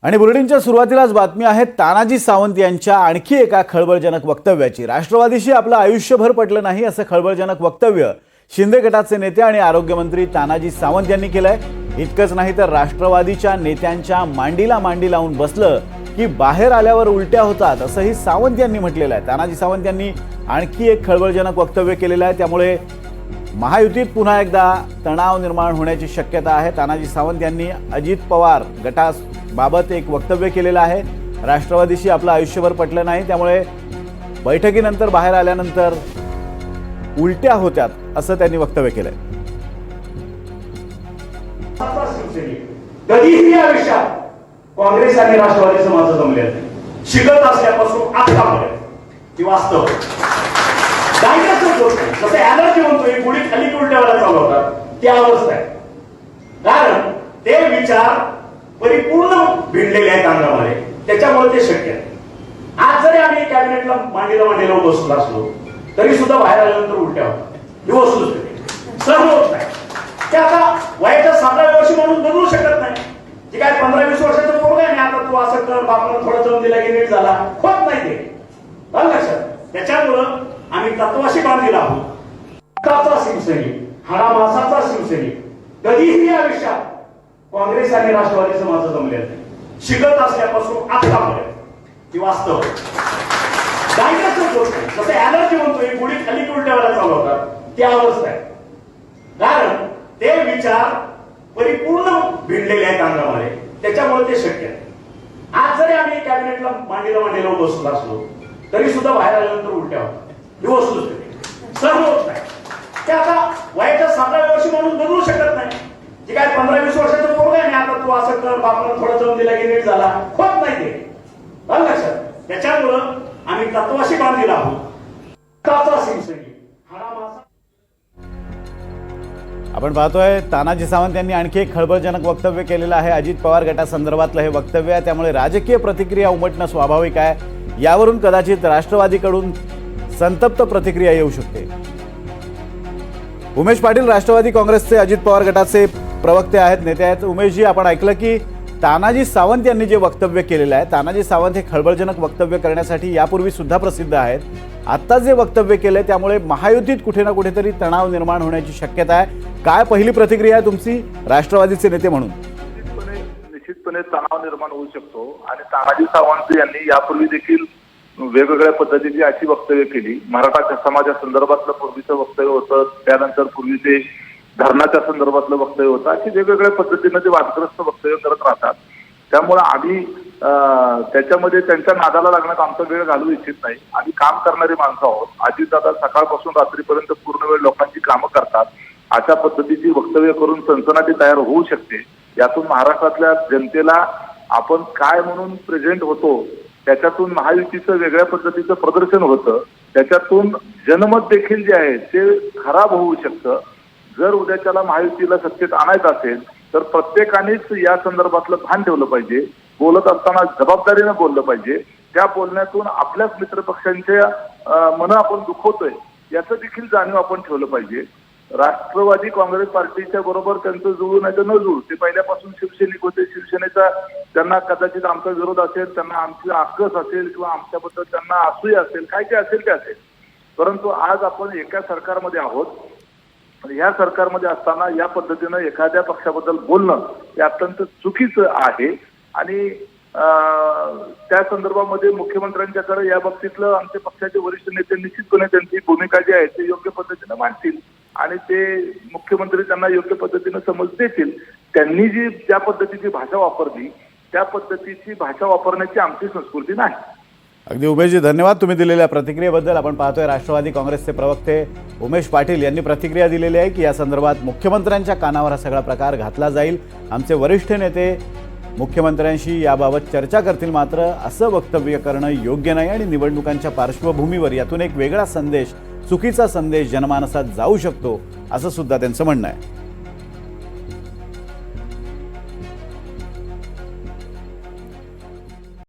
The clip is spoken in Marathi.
आणि बुलेटिनच्या सुरुवातीलाच बातमी आहे तानाजी सावंत यांच्या आणखी एका खळबळजनक वक्तव्याची। राष्ट्रवादीशी आपलं आयुष्यभर पटलं नाही असं खळबळजनक वक्तव्य शिंदे गटाचे नेते आणि आरोग्यमंत्री तानाजी सावंत यांनी केलंय। इतकंच नाही तर राष्ट्रवादीच्या नेत्यांच्या मांडीला मांडी लावून बसलं की बाहेर आल्यावर उलट्या होतात असंही सावंत यांनी म्हटलेलं आहे। तानाजी सावंत यांनी आणखी एक खळबळजनक वक्तव्य केलेलं आहे, त्यामुळे महायुतीत पुन्हा एकदा तणाव निर्माण होण्याची शक्यता आहे। तानाजी सावंत यांनी अजित पवार गटाबाबत एक वक्तव्य केलेलं आहे। राष्ट्रवादीशी आपलं आयुष्यभर पटलं नाही, त्यामुळे बैठकीनंतर बाहेर आल्यानंतर उलट्या होत्यात असं त्यांनी वक्तव्य केलंय। कधीही या विषयात काँग्रेस आणि राष्ट्रवादीचं माझं जमलेलं नाही। शिकत असल्यापासून आतापर्यंत ती वास्तव जसं एनर्जी म्हणतोय गोळी खाली उलट्यावर चालवतात ती अवस्था आहे। कारण ते विचार परिपूर्ण भिडलेले आहेत अंगामध्ये, त्याच्यामुळे ते शक्य आहे। आज जरी आम्ही कॅबिनेटला मांडीला बसलो असलो तरी सुद्धा बाहेर आल्यानंतर उलट्या होतात, ही वस्तुस्थिती सहन होत नाही। ते आता वयाच्या 7व्या वर्षी म्हणून बदलू शकत नाही। जे काय 15-20 वर्षाचं पोरग आहे, आता तू असं कर, बापानं थोडं जम दिला की नीट झाला, होत नाही ते लक्षात। त्याच्यामुळं आम्ही तत्वाशी बांधलेला आहोत। ताचा शिवसैनिक हाडा मासाचा शिवसैनिक कधीही या विषयात काँग्रेस आणि राष्ट्रवादीचं माझं जमलेलं नाही। शिकत असल्यापासून आतापर्यंत ती वास्तव जसं एनर्जी म्हणतोय गोळी खाली उलट्यावर चालवतात ती अवस्था आहे। कारण ते विचार परिपूर्ण भिडलेले आहेत अंगामध्ये, त्याच्यामुळे ते शक्य आहे। आज जरी आम्ही कॅबिनेटला मांडीला बसलो असलो तरी सुद्धा बाहेर आल्यानंतर उलट्या होतात, ही वस्तुस्थिती सहन होत नाही। ते आता वयाच्या 7व्या वर्षी म्हणून बदलू शकत नाही। जे काय 15-20 वर्षाचं पोरग आहे, आता तू असं कर, बापानं थोडं जम दिला की नीट झाला, होत नाही ते लक्षात। त्याच्यामुळं आम्ही तत्वाशी बांधलेला आहोत। ताचा शिवसैनिक हाडा मासा। आपण पाहतोय तानाजी सावंत यांनी आणखी एक खळबळजनक वक्तव्य केलेलं आहे। अजित पवार गटासंदर्भातलं हे वक्तव्य आहे, त्यामुळे राजकीय प्रतिक्रिया उमटणं स्वाभाविक आहे। यावरून कदाचित राष्ट्रवादीकडून संतप्त प्रतिक्रिया येऊ शकते। उमेश पाटील राष्ट्रवादी काँग्रेसचे अजित पवार गटाचे प्रवक्ते आहेत, नेते आहेत। उमेशजी, आपण ऐकलं की तानाजी सावंत यांनी जे वक्तव्य केलेलं आहे, तानाजी सावंत हे खळबळजनक वक्तव्य करण्यासाठी यापूर्वी सुद्धा प्रसिद्ध आहेत। आता जे वक्तव्य केलंय त्यामुळे महायुतीत कुठे ना कुठेतरी तणाव निर्माण होण्याची शक्यता आहे। काय पहिली प्रतिक्रिया आहे तुमची राष्ट्रवादीचे नेते म्हणून? निश्चितपणे तणाव निर्माण होऊ शकतो आणि तानाजी सावंत यांनी यापूर्वी देखील वेगवेगळ्या पद्धतीची अशी वक्तव्य केली। मराठा समाजासंदर्भातलं पूर्वीचं वक्तव्य होतं, त्यानंतर पूर्वीचे धर्माच्या संदर्भातलं वक्तव्य होतं, अशी वेगवेगळ्या पद्धतीनं ते वादग्रस्त वक्तव्य करत राहतात। त्यामुळे आम्ही त्याच्यामध्ये त्यांच्या नादाला लागण्यात आमचा वेळ घालवू इच्छित नाही। आम्ही काम करणारी माणसं आहोत। अजितदादा सकाळपासून रात्रीपर्यंत पूर्ण वेळ लोकांची कामं करतात। अशा पद्धतीची वक्तव्य करून सनसनाटी तयार होऊ शकते। यातून महाराष्ट्रातल्या जनतेला आपण काय म्हणून प्रेझेंट होतो, त्याच्यातून महायुतीचं वेगळ्या पद्धतीचं प्रदर्शन होतं, त्याच्यातून जनमत देखील जे आहे ते खराब होऊ शकतं। जर उद्याच्याला महायुतीला सत्तेत आणायचं असेल तर प्रत्येकानेच या संदर्भातलं भान ठेवलं पाहिजे। बोलत असताना जबाबदारीनं बोललं पाहिजे। त्या बोलण्यातून आपल्याच मित्रपक्षांच्या मन आपण दुखवतोय याचं देखील जाणीव आपण ठेवलं पाहिजे। राष्ट्रवादी काँग्रेस पार्टीच्या बरोबर त्यांचं जुळू नाही तर न जुळू, ते पहिल्यापासून शिवसैनिक होते। शिवसेनेचा त्यांना कदाचित आमचा विरोध असेल, त्यांना आमची आक्रस असेल किंवा आमच्याबद्दल त्यांना असूया असेल, काय ते असेल ते असेल, परंतु आज आपण एका सरकारमध्ये आहोत। या सरकारमध्ये असताना या पद्धतीनं एखाद्या पक्षाबद्दल बोलणं हे अत्यंत चुकीचं आहे आणि त्या संदर्भामध्ये मुख्यमंत्र्यांच्याकडे या बाबतीतलं आमच्या पक्षाचे वरिष्ठ नेते निश्चितपणे त्यांची भूमिका जी आहे ते योग्य पद्धतीनं मांडतील आणि ते मुख्यमंत्री त्यांना योग्य पद्धतीनं समज देतील। त्यांनी जी ज्या पद्धतीची भाषा वापरली त्या पद्धतीची भाषा वापरण्याची आमची संस्कृती नाही। अगदी उमेशजी, धन्यवाद तुम्ही दिलेल्या प्रतिक्रियेबद्दल। आपण पाहतोय राष्ट्रवादी काँग्रेसचे प्रवक्ते उमेश पाटील यांनी प्रतिक्रिया दिलेली आहे की या संदर्भात मुख्यमंत्र्यांच्या कानावर हा सगळा प्रकार घातला जाईल। आमचे वरिष्ठ नेते मुख्यमंत्र्यांशी याबाबत चर्चा करतील, मात्र असं वक्तव्य करणं योग्य नाही आणि निवडणुकांच्या पार्श्वभूमीवर यातून एक वेगळा संदेश, चुकीचा संदेश जनमानसात जाऊ शकतो असं सुद्धा त्यांचं म्हणणं आहे।